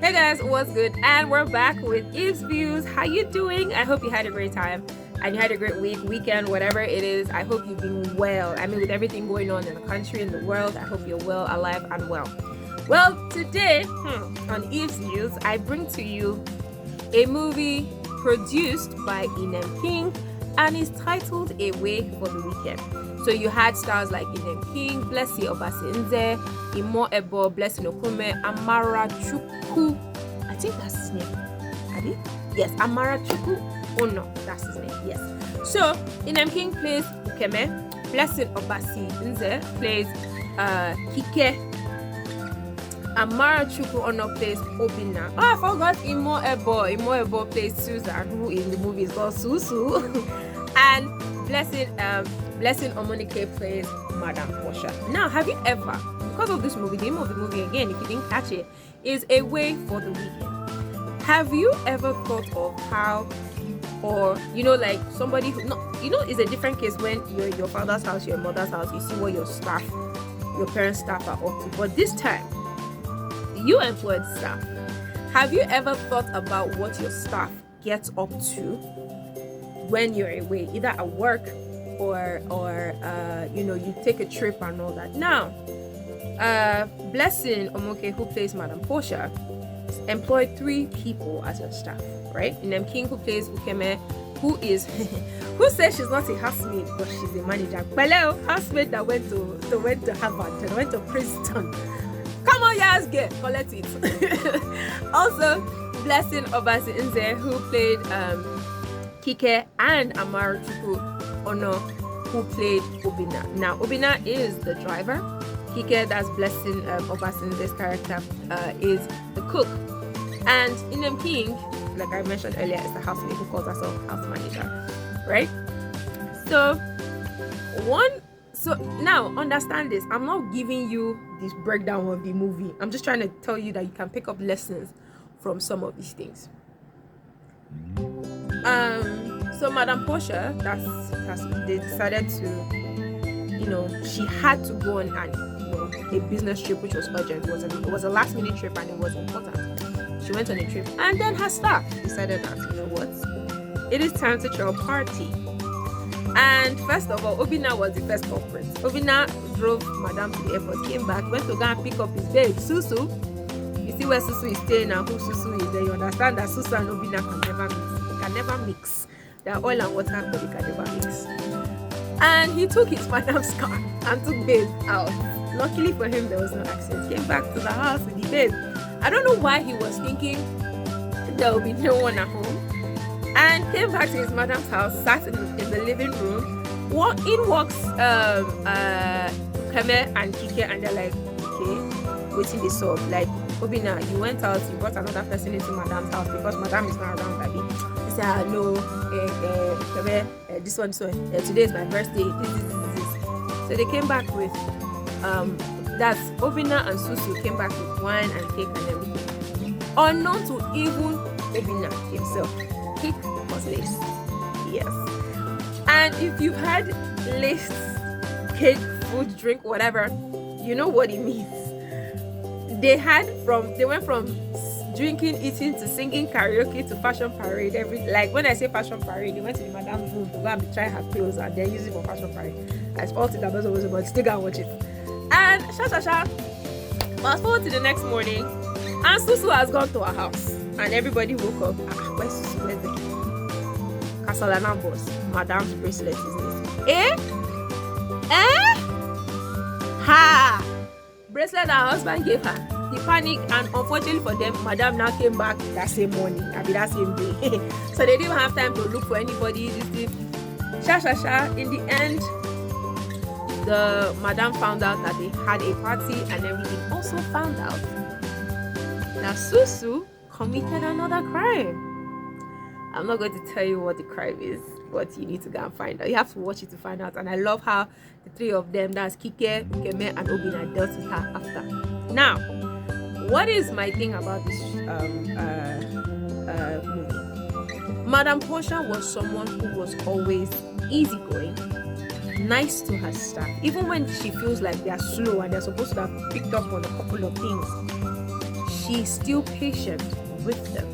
Hey guys, what's good? And we're back with Eve's Views. How you doing? I hope you had a great time and you had a great weekend, whatever it is. I hope you've been well. I mean, with everything going on in the country, in the world, I hope you're well, alive, and well. Well, today on Eve's Views, I bring to you a movie produced by Inem King and is titled E.V.E for the Weekend. So you had stars like Inem King, Blessing Obasinze, E.V.E, Blessing Okume, Amara Chukwu. I think that's his name. Abi? Yes, Amara Chukwu. Oh no, that's his name. Yes. So Inem King plays Ukeme, Blessing Obasinze plays Kike. Amara Chukwu Ono plays Obina. Oh, I forgot E.V.E. E.V.E plays Susan, who in the movie is called Susu. And Blessing Omonike plays Madam Portia. Now, have you ever, because of this movie, the name of the movie again, if you didn't catch it, is E.V.E for the Weekend. Have you ever thought of how, or like somebody who, it's a different case when you're in your father's house, your mother's house, you see what your parents' staff are up to. But this time, you employed staff. Have you ever thought about what your staff gets up to when you're away, either at work or you take a trip and all that? Now, Blessing Omoke, who plays Madam Portia, employed 3 people as her staff, right? Inem King, who plays Ukeme, who says she's not a housemaid, but she's a manager. Hello, housemaid that went to Harvard and went to Princeton. Come on, yes, get collect it. Also, Blessing Obasinze, who played Kike, and Amara Chukwu Ono, who played Obina. Now, Obina is the driver. Kike, that's Blessing Obasinze's character, is the cook. And Inem King, like I mentioned earlier, is the housemaid who calls herself house manager, right? So now understand this. I'm not giving you this breakdown of the movie. I'm just trying to tell you that you can pick up lessons from some of these things. So Madam Portia, they decided to, she had to go on a business trip, which was urgent. It was a last minute trip and it was important. She went on a trip, and then her staff decided that, it is time to throw a party. And first of all, Obina was the first culprit. Obina drove Madam to the airport, came back, went to go and pick up his babe, Susu. You see where Susu is staying and who Susu is there. You understand that Susu and Obina can never mix. They are oil and water, but they can never mix. And he took his madam's car and took babe out. Luckily for him, there was no accident. Came back to the house with the babe. I don't know why he was thinking there will be no one at home. And came back to his madam's house, sat in the living room. In walks Keme and Kike, and they're like, okay, waiting this up. Like, Obina, you went out, you brought another person into madam's house because madam is not around, Abby. He said, no, Keme, this one, today is my birthday, this. So they came back with, that's Obina and Susu came back with wine and cake and everything. Unknown to even Obina himself. Cake was laced. Yes. And if you've had laced cake, food, drink, whatever, you know what it means. They went from drinking, eating to singing karaoke to fashion parade. When I say fashion parade, they went to the madam's room to go and try her clothes and then use it for fashion parade. I spoiled it, but still go and watch it. And fast forward to the next morning, and Susu has gone to her house. And everybody woke up. Where's Susu? Where's the Casalana boss? Madam's bracelet is missing. Ha! Bracelet her husband gave her. He panicked, and unfortunately for them, Madam now came back that same morning. That same day. So they didn't have time to look for anybody. In the end, the Madam found out that they had a party, and everything. Also found out that Susu committed another crime. I'm not going to tell you what the crime is, but you need to go and find out. You have to watch it to find out. And I love how the 3 of them, that's Kike, Ukeme, and Obina, dealt with her after. Now, what is my thing about this movie? Madam Portia was someone who was always easygoing, nice to her staff, even when she feels like they are slow and they're supposed to have picked up on a couple of things. she's still patient with them.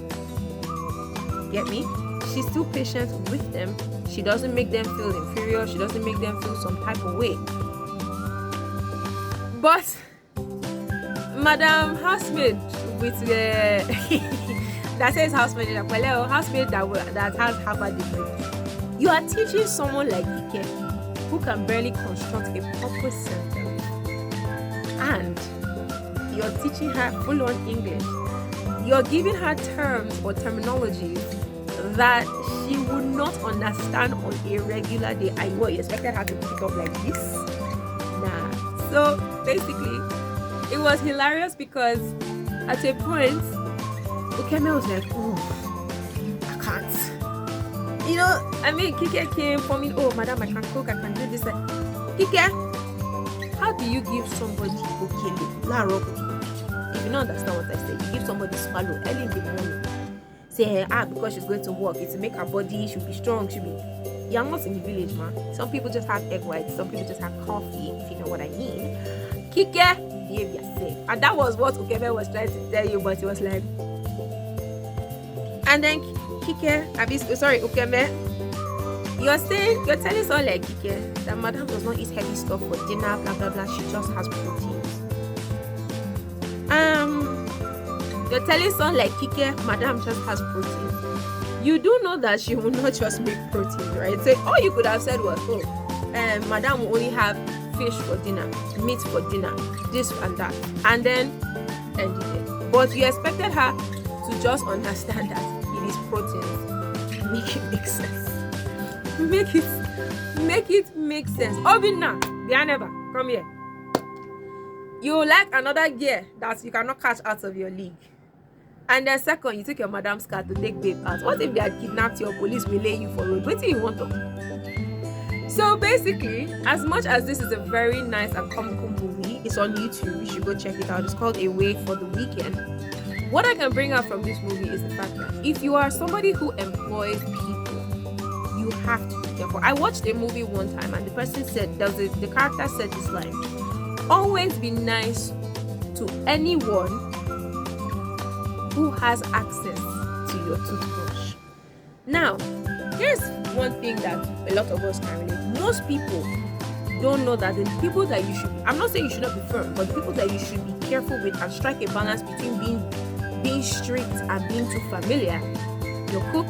Get me? She's still patient with them. She doesn't make them feel inferior. She doesn't make them feel some type of way. But Madam Housemaid with the that says housemaid in a housemaid that has Harvard degree. You are teaching someone like Ike who can barely construct a proper sentence, and you're teaching her full-on English. You're giving her terms or terminologies that she would not understand on a regular day, and what you expected her to pick up like this? Nah. So basically, it was hilarious because at a point, Ukeme was like, oh, I can't. You know, I mean, Kike came for me, oh, madam, I can cook, I can do this. Kike, how do you give somebody okele, laro cookie? If you don't understand what I said, you give somebody swallow early in the morning. Say, because she's going to work, it's to make her body, she'll be strong, she'll be... You're not in the village, man. Some people just have egg whites, some people just have coffee, if you know what I mean. Kike, behave yourself. And that was what Ukeme was trying to tell you, but he was like... And then Kike, Ukeme, you're telling someone like Kike that madam does not eat heavy stuff for dinner, blah blah blah, she just has proteins. You're telling someone like Kike, madam just has proteins. You do know that she will not just make protein, right? So all you could have said was, madam will only have fish for dinner, meat for dinner, this and that, and then ended it. But you expected her to just understand that it is proteins. Make it make sense. Make it make sense. Obina, Bianeva, come here. You like another gear that you cannot catch out of your league. And then second, you took your madam's car to take babe out. What if they had kidnapped you or police will lay you for road? What do you want to? So basically, as much as this is a very nice and comical movie, it's on YouTube. You should go check it out. It's called E.V.E for the Weekend. What I can bring out from this movie is the fact that if you are somebody who employs people, you have to be careful. I watched a movie one time and the person said, the character said this line, always be nice to anyone who has access to your toothbrush. Now, here's one thing that a lot of us can relate. Most people don't know that the people that you should be, I'm not saying you should not be firm, but the people that you should be careful with and strike a balance between being strict and being too familiar, your cook,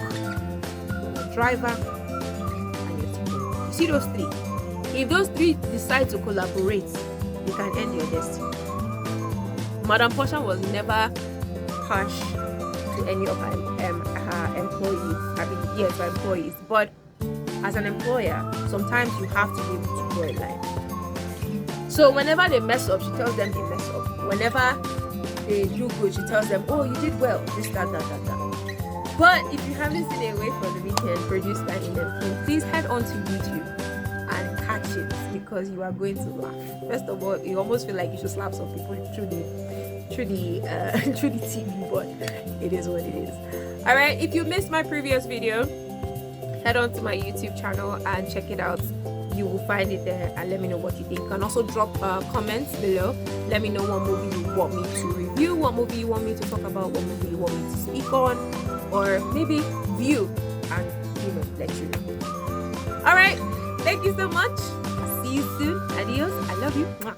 your driver, and your teacher. You see those three? If those three decide to collaborate, you can end your destiny. Madam Portia was never harsh to any of her employees. Her employees. But as an employer, sometimes you have to be able to draw a line. So whenever they mess up, she tells them they mess up. Whenever they do good, she tells them, oh, you did well, this, that. But if you haven't seen E.V.E for the Weekend produced by Inem, please head on to YouTube and catch it because you are going to laugh. First of all, you almost feel like you should slap some people through the TV, but it is what it is. All right, if you missed my previous video, head on to my YouTube channel and check it out. You will find it there and let me know what you think. You can also drop comments below. Let me know what movie you want me to review, what movie you want me to talk about, what movie you want me to speak on, or maybe view and let you know. All right, thank you so much. See you soon. Adios. I love you. Mwah.